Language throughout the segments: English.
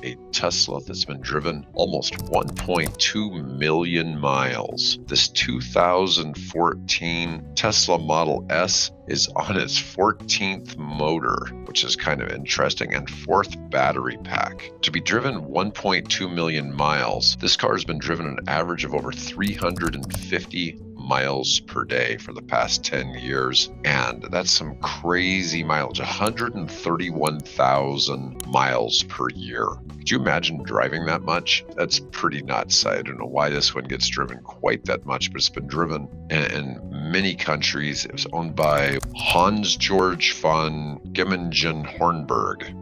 a Tesla that's been driven almost 1.2 million miles. This 2014 Tesla Model S is on its 14th motor, which is kind of interesting, and 4th battery pack. To be driven 1.2 million miles, this car has been driven an average of over 350 miles per day for the past 10 years. And that's some crazy mileage, 131,000 miles per year. Could you imagine driving that much? That's pretty nuts. I don't know why this one gets driven quite that much, but it's been driven in many countries. It was owned by Hans Georg von Gemmingen-Hornberg,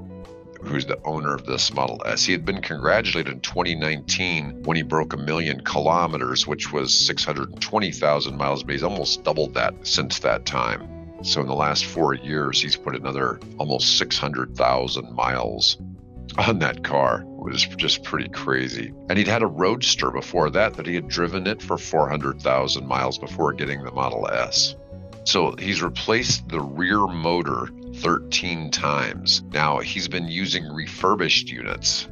who's the owner of this Model S. He had been congratulated in 2019 when he broke 1 million kilometers, which was 620,000 miles, but he's almost doubled that since that time. So in the last 4 years, he's put another almost 600,000 miles on that car. It was just pretty crazy. And he'd had a Roadster before that he had driven it for 400,000 miles before getting the Model S. So he's replaced the rear motor 13 times. Now, he's been using refurbished units.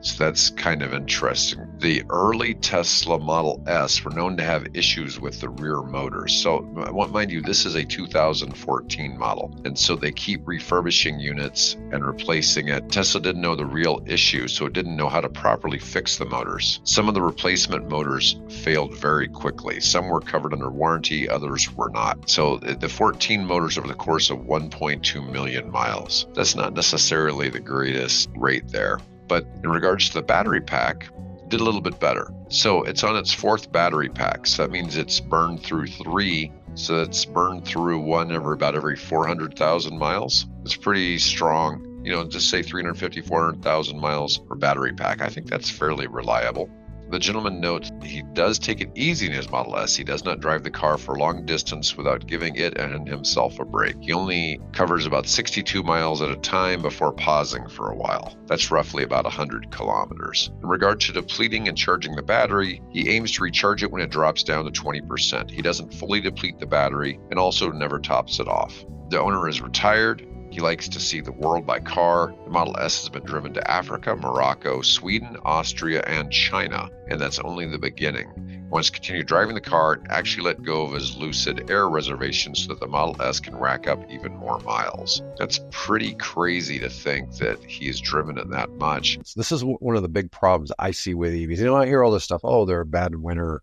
So that's kind of interesting. The early Tesla Model S were known to have issues with the rear motors. So mind you, this is a 2014 model. And so they keep refurbishing units and replacing it. Tesla didn't know the real issue, so it didn't know how to properly fix the motors. Some of the replacement motors failed very quickly. Some were covered under warranty, others were not. So the 14 motors over the course of 1.2 million miles. That's not necessarily the greatest rate there. But in regards to the battery pack, it did a little bit better. So it's on its 4th battery pack. So that means it's burned through 3. So it's burned through one about every 400,000 miles. It's pretty strong. Just say 350, 400,000 miles per battery pack. I think that's fairly reliable. The gentleman notes he does take it easy in his Model S. He does not drive the car for long distance without giving it and himself a break. He only covers about 62 miles at a time before pausing for a while. That's roughly about 100 kilometers. In regard to depleting and charging the battery, he aims to recharge it when it drops down to 20%. He doesn't fully deplete the battery and also never tops it off. The owner is retired. He likes to see the world by car. The Model S has been driven to Africa, Morocco, Sweden, Austria, and China, and that's only the beginning. He wants to continue driving the car and actually let go of his Lucid Air reservation so that the Model S can rack up even more miles. That's pretty crazy to think that he has driven it that much. This is one of the big problems I see with EVs. I hear all this stuff, they're a bad winter,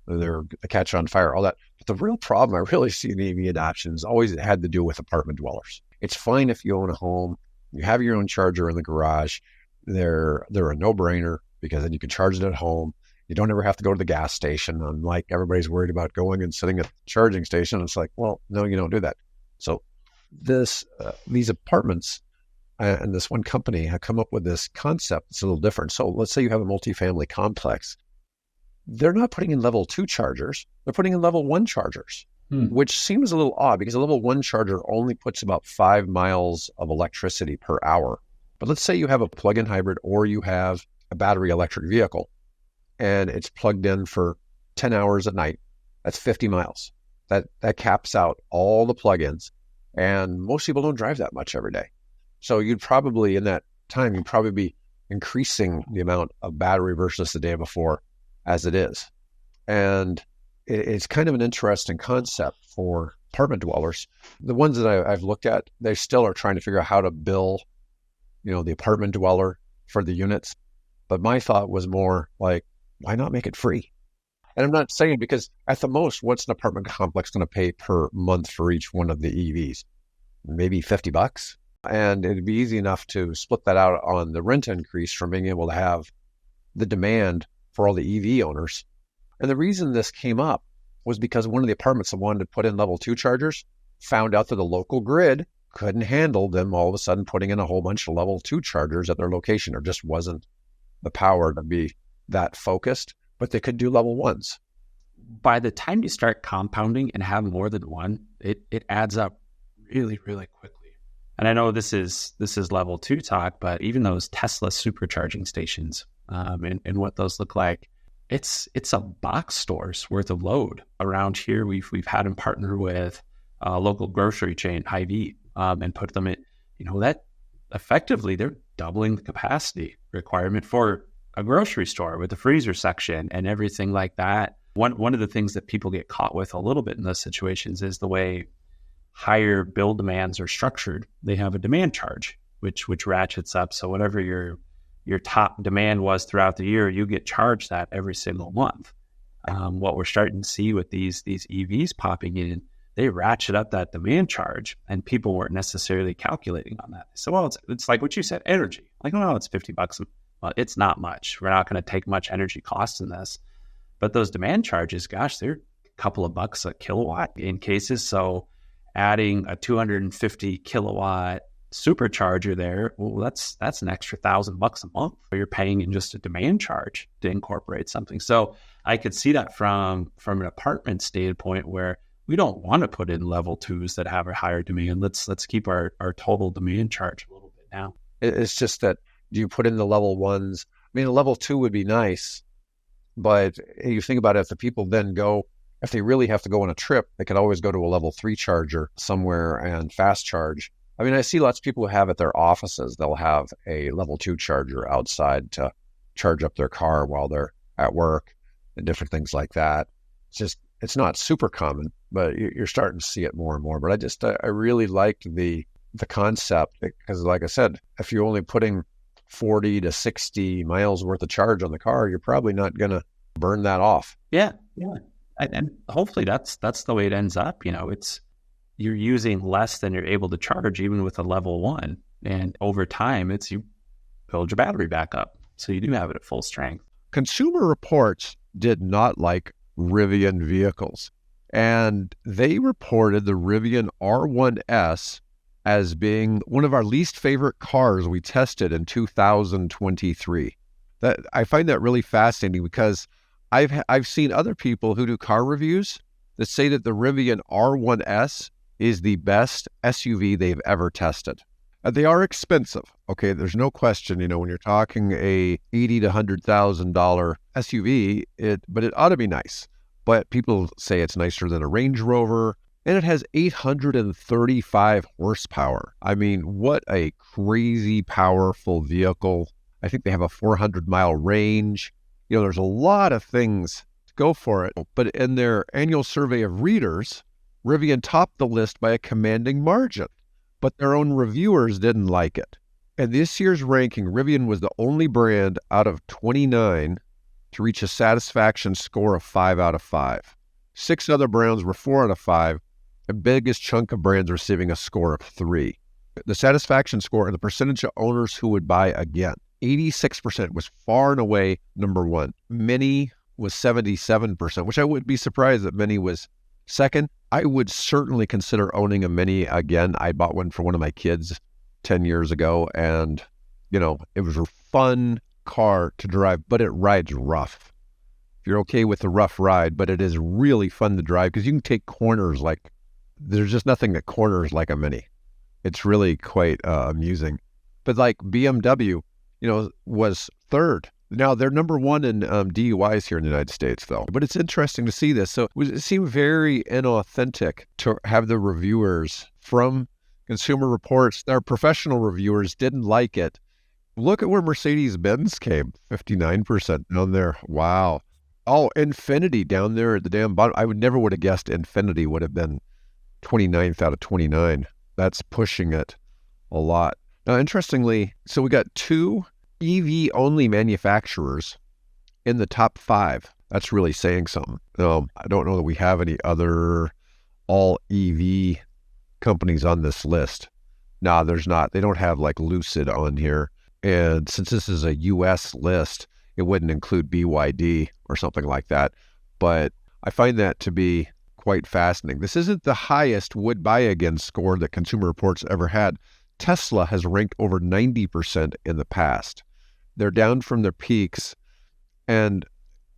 they're a catch on fire, all that. But the real problem I really see in EV adoption has always had to do with apartment dwellers. It's fine if you own a home, you have your own charger in the garage. They're a no-brainer because then you can charge it at home. You don't ever have to go to the gas station. Unlike everybody's worried about going and sitting at the charging station. It's like, well, no, you don't do that. So these apartments and this one company have come up with this concept that's a little different. So let's say you have a multifamily complex. They're not putting in level 2 chargers. They're putting in level 1 chargers. Which seems a little odd because a level 1 charger only puts about 5 miles of electricity per hour. But let's say you have a plug-in hybrid or you have a battery electric vehicle and it's plugged in for 10 hours at night. That's 50 miles. That caps out all the plug-ins. And most people don't drive that much every day. So you'd probably, in that time, you'd probably be increasing the amount of battery versus the day before as it is. And it's kind of an interesting concept for apartment dwellers. The ones that I've looked at, they still are trying to figure out how to bill, the apartment dweller for the units. But my thought was more like, why not make it free? And I'm not saying because at the most, what's an apartment complex going to pay per month for each one of the EVs? Maybe $50. And it'd be easy enough to split that out on the rent increase from being able to have the demand for all the EV owners. And the reason this came up was because one of the apartments that wanted to put in level 2 chargers found out that the local grid couldn't handle them all of a sudden putting in a whole bunch of level 2 chargers at their location. There just wasn't the power to be that focused, but they could do level 1s. By the time you start compounding and have more than one, it adds up really, really quickly. And I know this is level 2 talk, but even those Tesla supercharging stations and what those look like, it's a box store's worth of load around here. We've had them partner with a local grocery chain, Hy-Vee, and put them in. That effectively they're doubling the capacity requirement for a grocery store with the freezer section and everything like that. One of the things that people get caught with a little bit in those situations is the way higher bill demands are structured. They have a demand charge, which ratchets up. So whatever your top demand was throughout the year, you get charged that every single month. What we're starting to see with these EVs popping in, they ratchet up that demand charge, and people weren't necessarily calculating on that. So, well, it's like what you said, energy. Like, oh, it's $50. Well, it's not much. We're not going to take much energy cost in this. But those demand charges, gosh, they're a couple of bucks a kilowatt in cases. So adding a 250 kilowatt supercharger there, well, that's an extra $1,000 a month you're paying in just a demand charge to incorporate something. So I could see that from an apartment standpoint where we don't want to put in level 2s that have a higher demand. Let's keep our total demand charge a little bit down. It's just that you put in the level 1s. I mean, a level 2 would be nice, but you think about it, if the people then go, if they really have to go on a trip, they could always go to a level 3 charger somewhere and fast charge. I mean, I see lots of people who have at their offices, they'll have a level 2 charger outside to charge up their car while they're at work and different things like that. It's not super common, but you're starting to see it more and more. But I really liked the concept because, like I said, if you're only putting 40 to 60 miles worth of charge on the car, you're probably not going to burn that off. Yeah. And hopefully that's the way it ends up. You're using less than you're able to charge, even with a level 1. And over time, you build your battery back up. So you do have it at full strength. Consumer Reports did not like Rivian vehicles, and they reported the Rivian R1S as being one of our least favorite cars we tested in 2023. That I find that really fascinating because I've seen other people who do car reviews that say that the Rivian R1S is the best SUV they've ever tested. They are expensive. Okay, there's no question, when you're talking a $80,000 to $100,000 SUV, but it ought to be nice. But people say it's nicer than a Range Rover, and it has 835 horsepower. I mean, what a crazy powerful vehicle. I think they have a 400-mile range. There's a lot of things to go for it. But in their annual survey of readers, Rivian topped the list by a commanding margin. But their own reviewers didn't like it. In this year's ranking, Rivian was the only brand out of 29 to reach a satisfaction score of 5 out of 5. 6 other brands were 4 out of 5, the biggest chunk of brands receiving a score of 3. The satisfaction score and the percentage of owners who would buy again, 86% was far and away number 1. Mini was 77%, which I wouldn't be surprised that Mini was second. I would certainly consider owning a Mini again. I bought one for one of my kids 10 years ago, and, it was a fun car to drive, but it rides rough. If you're okay with the rough ride, but it is really fun to drive because you can take corners there's just nothing that corners like a Mini. It's really quite amusing. But like BMW, was third. Now, they're number 1 in DUIs here in the United States, though. But it's interesting to see this. So it seemed very inauthentic to have the reviewers from Consumer Reports, their professional reviewers, didn't like it. Look at where Mercedes-Benz came, 59% down there. Wow. Oh, Infiniti down there at the damn bottom. I never would have guessed Infiniti would have been 29th out of 29. That's pushing it a lot. Now, interestingly, so we got 2 EV-only manufacturers in the top 5. That's really saying something. I don't know that we have any other all-EV companies on this list. No, there's not. They don't have like Lucid on here. And since this is a U.S. list, it wouldn't include BYD or something like that. But I find that to be quite fascinating. This isn't the highest would buy again score that Consumer Reports ever had. Tesla has ranked over 90% in the past. They're down from their peaks, and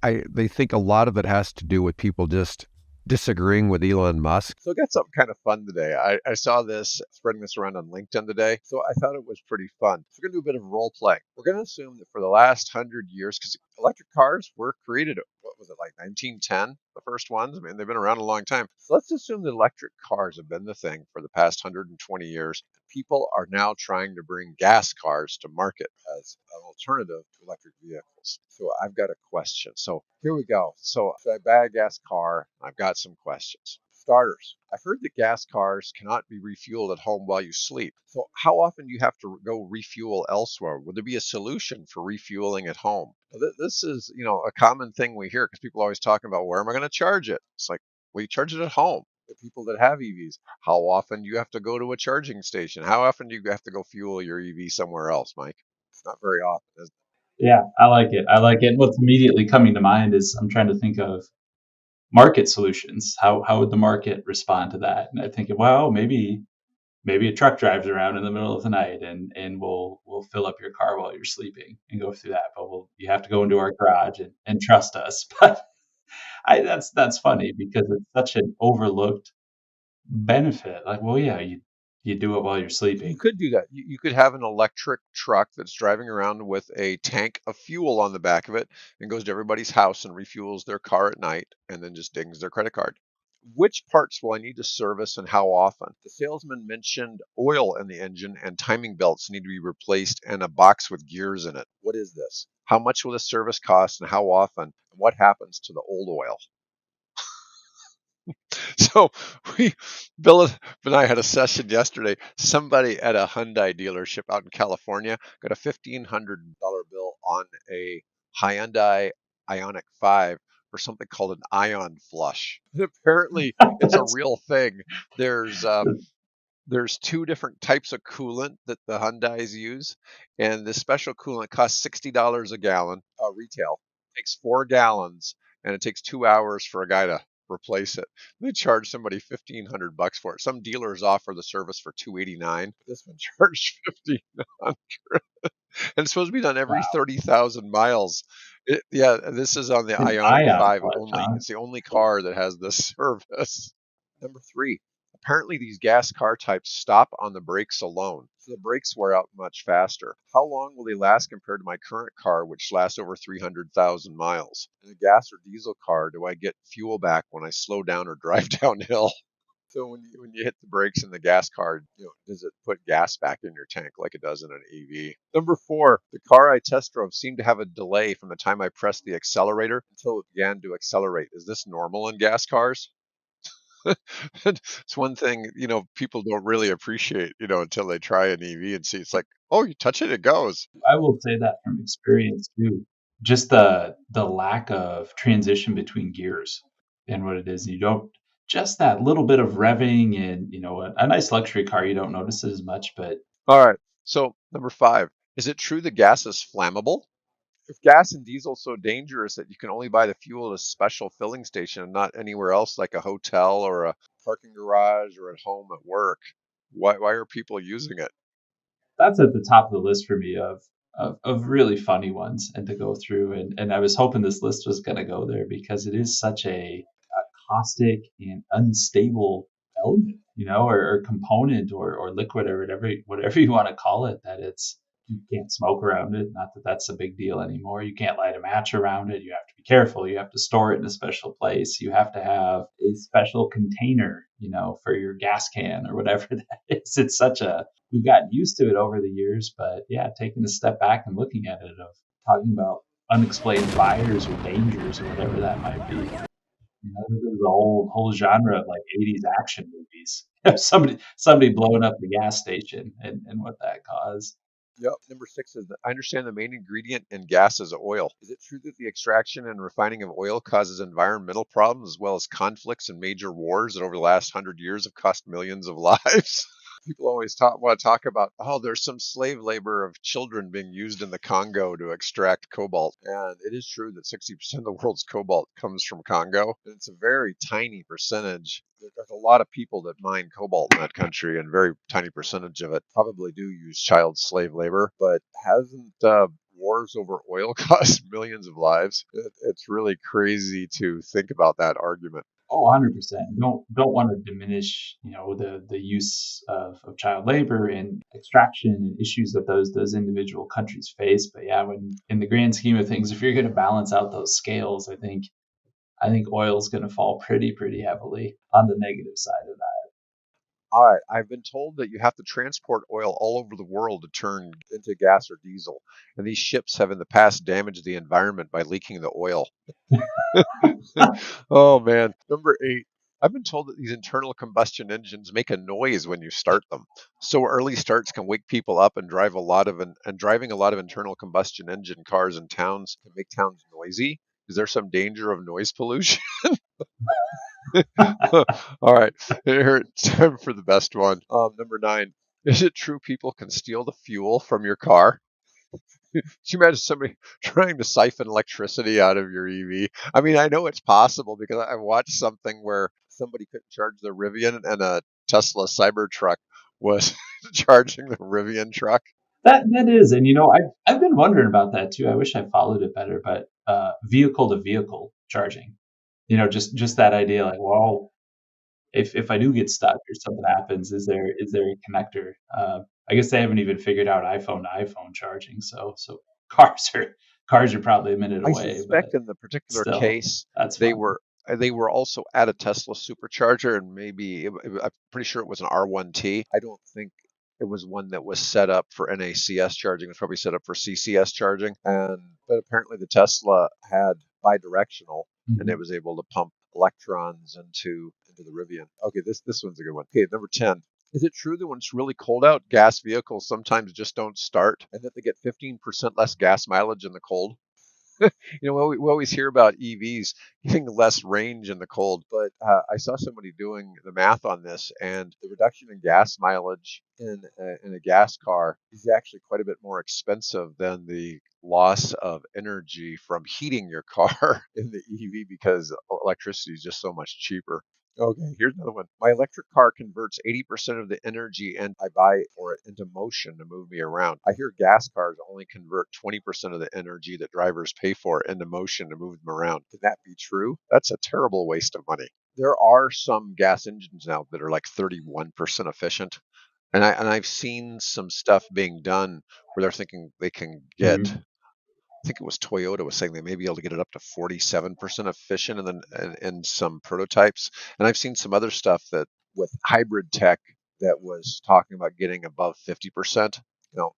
they think a lot of it has to do with people just disagreeing with Elon Musk. So I got something kind of fun today. I saw this, spreading this around on LinkedIn today, so I thought it was pretty fun. So we're going to do a bit of role playing. We're going to assume that for the last 100 years, because electric cars were created what was it, like 1910, the first ones? I mean, they've been around a long time. So let's assume that electric cars have been the thing for the past 120 years. People are now trying to bring gas cars to market as an alternative to electric vehicles. So I've got a question. So here we go. So if I buy a gas car, I've got some questions. Starters. I've heard that gas cars cannot be refueled at home while you sleep. So how often do you have to go refuel elsewhere? Would there be a solution for refueling at home? This is, a common thing we hear because people are always talking about where am I going to charge it? It's like, well, you charge it at home. The people that have EVs, how often do you have to go to a charging station? How often do you have to go fuel your EV somewhere else, Mike? It's not very often, is Yeah, I like it. I like it. What's immediately coming to mind is I'm trying to think of market solutions. How would the market respond to that? And I think, well, maybe a truck drives around in the middle of the night and we'll fill up your car while you're sleeping and go through that. But you have to go into our garage and trust us. But that's funny because it's such an overlooked benefit. Like, well, yeah, you do it while you're You sleeping. could do that. You could have an electric truck that's driving around with a tank of fuel on the back of it and goes to everybody's house and refuels their car at night and then just dings their credit card. Which parts will I need to service and how often? The salesman mentioned oil in the engine and timing belts need to be replaced and a box with gears in it. What is this? How much will the service cost and how often? And what happens to the old oil? So we, Bill and I had a session yesterday. Somebody at a Hyundai dealership out in California got a $1,500 bill on a Hyundai Ioniq 5 for something called an ion flush. Apparently, it's a real thing. There's there's two different types of coolant that the Hyundais use, and this special coolant costs $60 a gallon retail. It takes 4 gallons, and it takes 2 hours for a guy to replace it. They charge somebody $1,500 for it. Some dealers offer the service for $289. This one charged $1,500, and it's supposed to be done every Wow. 30,000 miles. Yeah, this is on the An Ioniq ion 5 flush, only. huh? It's the only car that has this service. Number three, apparently these gas car types stop on the brakes alone, so the brakes wear out much faster. How long will they last compared to my current car, which lasts over 300,000 miles? In a gas or diesel car, do I get fuel back when I slow down or drive downhill? So when you hit the brakes in the gas car, does it put gas back in your tank like it does in an EV? Number four, the car I test drove seemed to have a delay from the time I pressed the accelerator until it began to accelerate. Is this normal in gas cars? It's one thing, people don't really appreciate, until they try an EV and see it's like, oh, you touch it, it goes. I will say that from experience too. Just the lack of transition between gears and what it is. You don't just that little bit of revving and a nice luxury car you don't notice it as much, but All right. So number five, is it true that gas is flammable? If gas and diesel so dangerous that you can only buy the fuel at a special filling station and not anywhere else like a hotel or a parking garage or at home at work, why are people using it? that's at the top of the list for me of really funny ones and to go through and I was hoping this list was going to go there because it is such a caustic and unstable element, or component or liquid or whatever you want to call it, that it's you can't smoke around it. Not that that's a big deal anymore. You can't light a match around it. You have to be careful. You have to store it in a special place. You have to have a special container, for your gas can or whatever that is. It's such a we've gotten used to it over the years, but yeah, taking a step back and looking at it of talking about unexplained fires or dangers or whatever that might be. There's a whole genre of like 80s action movies. Somebody blowing up the gas station and what that caused. Yep. Number six is that I understand the main ingredient in gas is oil. Is it true that the extraction and refining of oil causes environmental problems as well as conflicts and major wars that over the last 100 years have cost millions of lives? People always want to talk about, oh, there's some slave labor of children being used in the Congo to extract cobalt. And it is true that 60% of the world's cobalt comes from Congo. And it's a very tiny percentage. There's a lot of people that mine cobalt in that country, and a very tiny percentage of it probably do use child slave labor. But hasn't wars over oil cost millions of lives? It's really crazy to think about that argument. Oh, 100%. Don't want to diminish, the use of child labor and extraction and issues that those individual countries face. But yeah, when in the grand scheme of things, if you're going to balance out those scales, I think I think oil is going to fall pretty heavily on the negative side of that. All right, I've been told that you have to transport oil all over the world to turn into gas or diesel, and these ships have in the past damaged the environment by leaking the oil. Oh man. Number 8. I've been told that these internal combustion engines make a noise when you start them. So early starts can wake people up and driving a lot of internal combustion engine cars in towns can make towns noisy. Is there some danger of noise pollution? All right, here it's time for the best one. Number 9. Is it true people can steal the fuel from your car? Could you imagine somebody trying to siphon electricity out of your EV? I mean, I know it's possible because I watched something where somebody couldn't charge their Rivian and a Tesla Cybertruck was charging the Rivian truck. That is, and I've been wondering about that too. I wish I followed it better, but vehicle to vehicle charging, just that idea, like, well, if I do get stuck or something happens, is there a connector? I guess they haven't even figured out iPhone to iPhone charging, so cars are probably a minute I away, suspect but in the particular still, case that's they fun. were also at a Tesla supercharger, and I'm pretty sure it was an R1T. I don't think it was one that was set up for NACS charging. It was probably set up for CCS charging, but apparently the Tesla had bidirectional, and it was able to pump electrons into the Rivian. Okay, this one's a good one. Okay, number 10. Is it true that when it's really cold out, gas vehicles sometimes just don't start, and that they get 15% less gas mileage in the cold? We always hear about EVs getting less range in the cold, but I saw somebody doing the math on this, and the reduction in gas mileage in a gas car is actually quite a bit more expensive than the loss of energy from heating your car in the EV because electricity is just so much cheaper. Okay, here's another one. My electric car converts 80% of the energy and I buy for it into motion to move me around. I hear gas cars only convert 20% of the energy that drivers pay for into motion to move them around. Can that be true? That's a terrible waste of money. There are some gas engines now that are like 31% efficient. And I've seen some stuff being done where they're thinking they can get, Mhm. I think it was Toyota was saying they may be able to get it up to 47% efficient in some prototypes. And I've seen some other stuff that with hybrid tech that was talking about getting above 50%.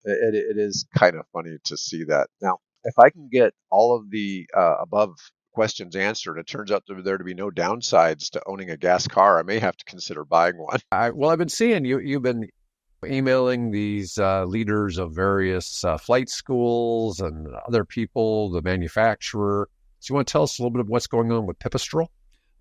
It is kind of funny to see that. Now, if I can get all of the above questions answered, it turns out there to be no downsides to owning a gas car. I may have to consider buying one. Well, I've been seeing you've been emailing these leaders of various flight schools and other people, the manufacturer. So you want to tell us a little bit of what's going on with Pipistrel?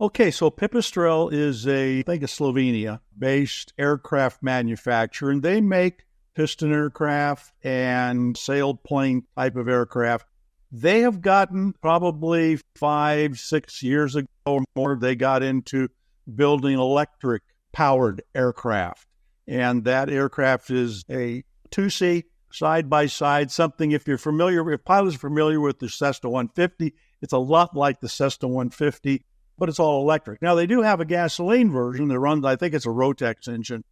Okay, so Pipistrel is I think a Slovenia-based aircraft manufacturer, and they make piston aircraft and sailed plane type of aircraft. They have gotten probably 5-6 years ago or more, they got into building electric-powered aircraft. And that aircraft is a two-seat, side-by-side, something if pilots are familiar with the Cessna 150, it's a lot like the Cessna 150, but it's all electric. Now, they do have a gasoline version that runs, I think it's a Rotax engine.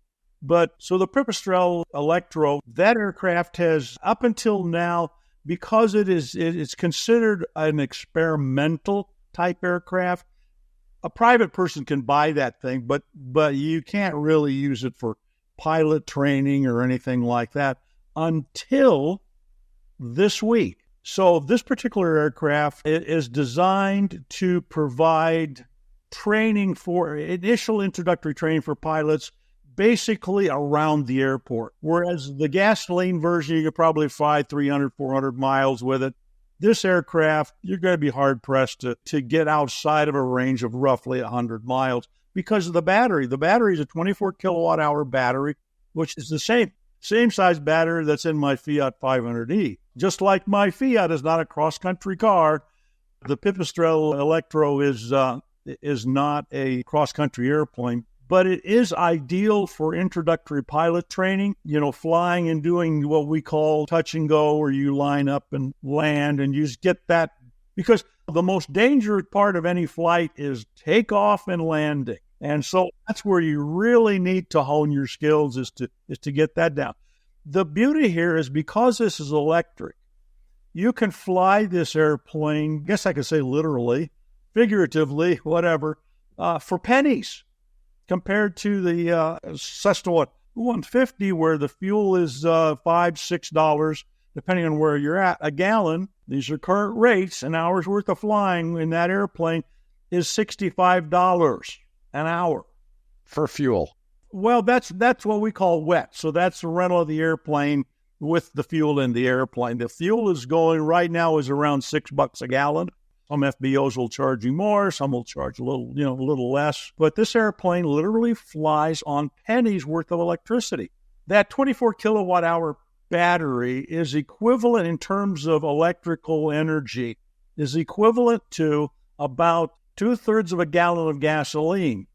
But so the Pipistrel Electro, that aircraft has, up until now, because it's considered an experimental type aircraft, a private person can buy that thing, but you can't really use it for pilot training or anything like that until this week. So this particular aircraft is designed to provide initial introductory training for pilots basically around the airport. Whereas the gasoline version, you could probably fly 300, 400 miles with it. This aircraft, you're going to be hard-pressed to get outside of a range of roughly 100 miles because of the battery. The battery is a 24 kilowatt-hour battery, which is the same size battery that's in my Fiat 500e. Just like my Fiat is not a cross-country car, the Pipistrel Electro is not a cross-country airplane, but it is ideal for introductory pilot training, flying and doing what we call touch and go, where you line up and land, and you just get that, because the most dangerous part of any flight is takeoff and landing. And so that's where you really need to hone your skills is to get that down. The beauty here is because this is electric, you can fly this airplane, I guess I could say literally, figuratively, whatever, for pennies compared to the Cessna 150, where the fuel is $5, $6, depending on where you're at. A gallon, these are current rates, an hour's worth of flying in that airplane is $65 an hour. For fuel. Well, that's what we call wet. So that's the rental of the airplane with the fuel in the airplane. The fuel is going right now is around $6 a gallon. Some FBOs will charge you more, some will charge a little less. But this airplane literally flies on pennies worth of electricity. That 24 kilowatt hour battery is equivalent in terms of electrical energy, is equivalent to about 2/3 of a gallon of gasoline.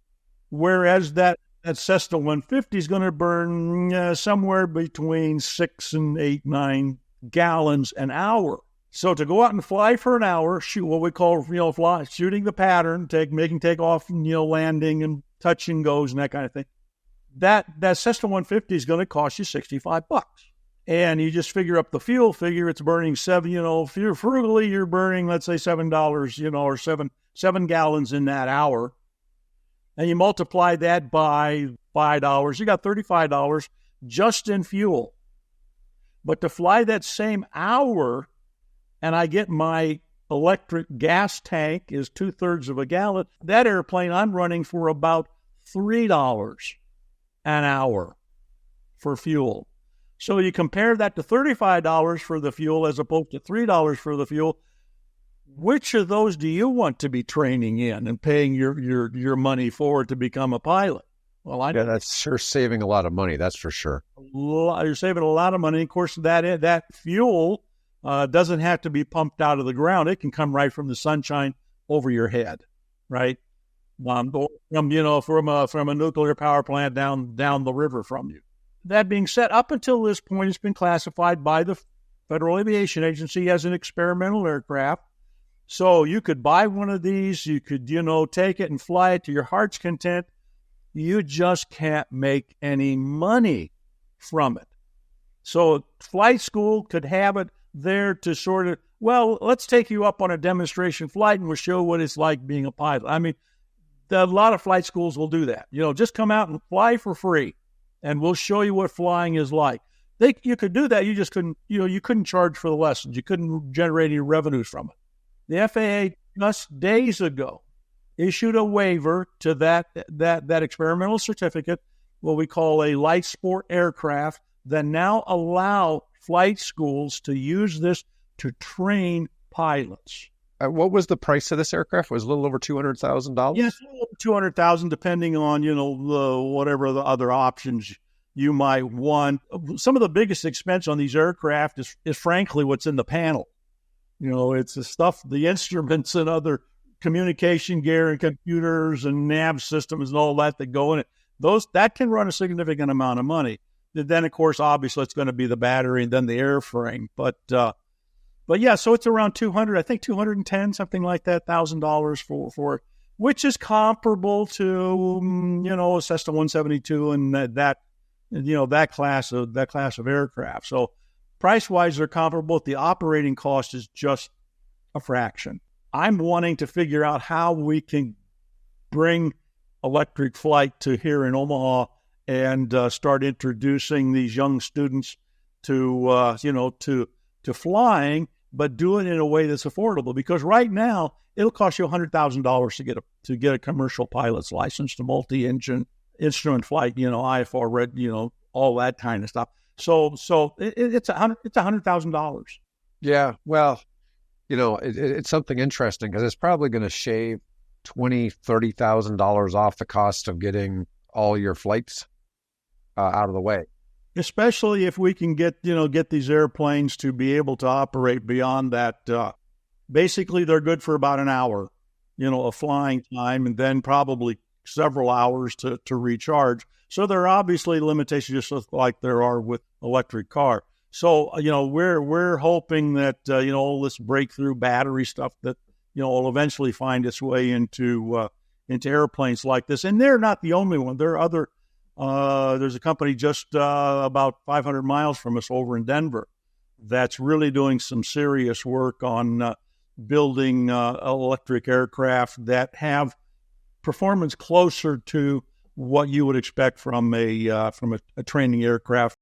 Whereas that Cessna 150 is going to burn somewhere between 6 and 8, 9 gallons an hour. So to go out and fly for an hour, shoot what we call, shooting the pattern, making takeoff and, landing and touch and goes and that kind of thing. That Cessna 150 is going to cost you $65. And you just figure up the fuel figure, it's burning if you're frugally, you're burning, let's say $7, or 7 gallons in that hour. And you multiply that by $5, you got $35 just in fuel. But to fly that same hour, and I get my electric gas tank is 2/3 of a gallon, that airplane I'm running for about $3 an hour for fuel. So you compare that to $35 for the fuel as opposed to $3 for the fuel. Which of those do you want to be training in and paying your money for to become a pilot? Well, that's sure saving a lot of money. That's for sure. You're saving a lot of money. Of course, that fuel doesn't have to be pumped out of the ground. It can come right from the sunshine over your head, right? From a nuclear power plant down the river from you. That being said, up until this point, it's been classified by the Federal Aviation Agency as an experimental aircraft. So you could buy one of these, you could, take it and fly it to your heart's content. You just can't make any money from it. So flight school could have it there to sort of, let's take you up on a demonstration flight and we'll show what it's like being a pilot. I mean, a lot of flight schools will do that. Just come out and fly for free and we'll show you what flying is like. You could do that. You just couldn't, you couldn't charge for the lessons. You couldn't generate any revenues from it. The FAA just days ago issued a waiver to that experimental certificate, what we call a light sport aircraft, that now allow flight schools to use this to train pilots. What was the price of this aircraft? It was a little over $200,000? Yes, $200,000, depending on, whatever the other options you might want. Some of the biggest expense on these aircraft is frankly what's in the panel. It's the stuff, the instruments and other communication gear and computers and nav systems and all that go in it. That can run a significant amount of money. Then, of course, obviously, it's going to be the battery and then the airframe. But yeah, so it's around $210, something like that, $1,000 for which is comparable to a Cessna 172 and that class of aircraft. So price-wise, they're comparable. The operating cost is just a fraction. I'm wanting to figure out how we can bring electric flight to here in Omaha and start introducing these young students to flying, but do it in a way that's affordable. Because right now, it'll cost you $100,000 to get a commercial pilot's license, to multi-engine instrument flight, IFR, all that kind of stuff. So it's $100,000. Yeah, well, it's something interesting because it's probably going to shave $20,000, $30,000 off the cost of getting all your flights out of the way. Especially if we can get these airplanes to be able to operate beyond that. Basically, they're good for about an hour, of flying time, and then probably several hours to recharge. So there are obviously limitations, just like there are with electric car. So, we're hoping that, all this breakthrough battery stuff that, will eventually find its way into airplanes like this. And they're not the only one. There are other, there's a company just about 500 miles from us over in Denver that's really doing some serious work on building electric aircraft that have performance closer to what you would expect from a training aircraft.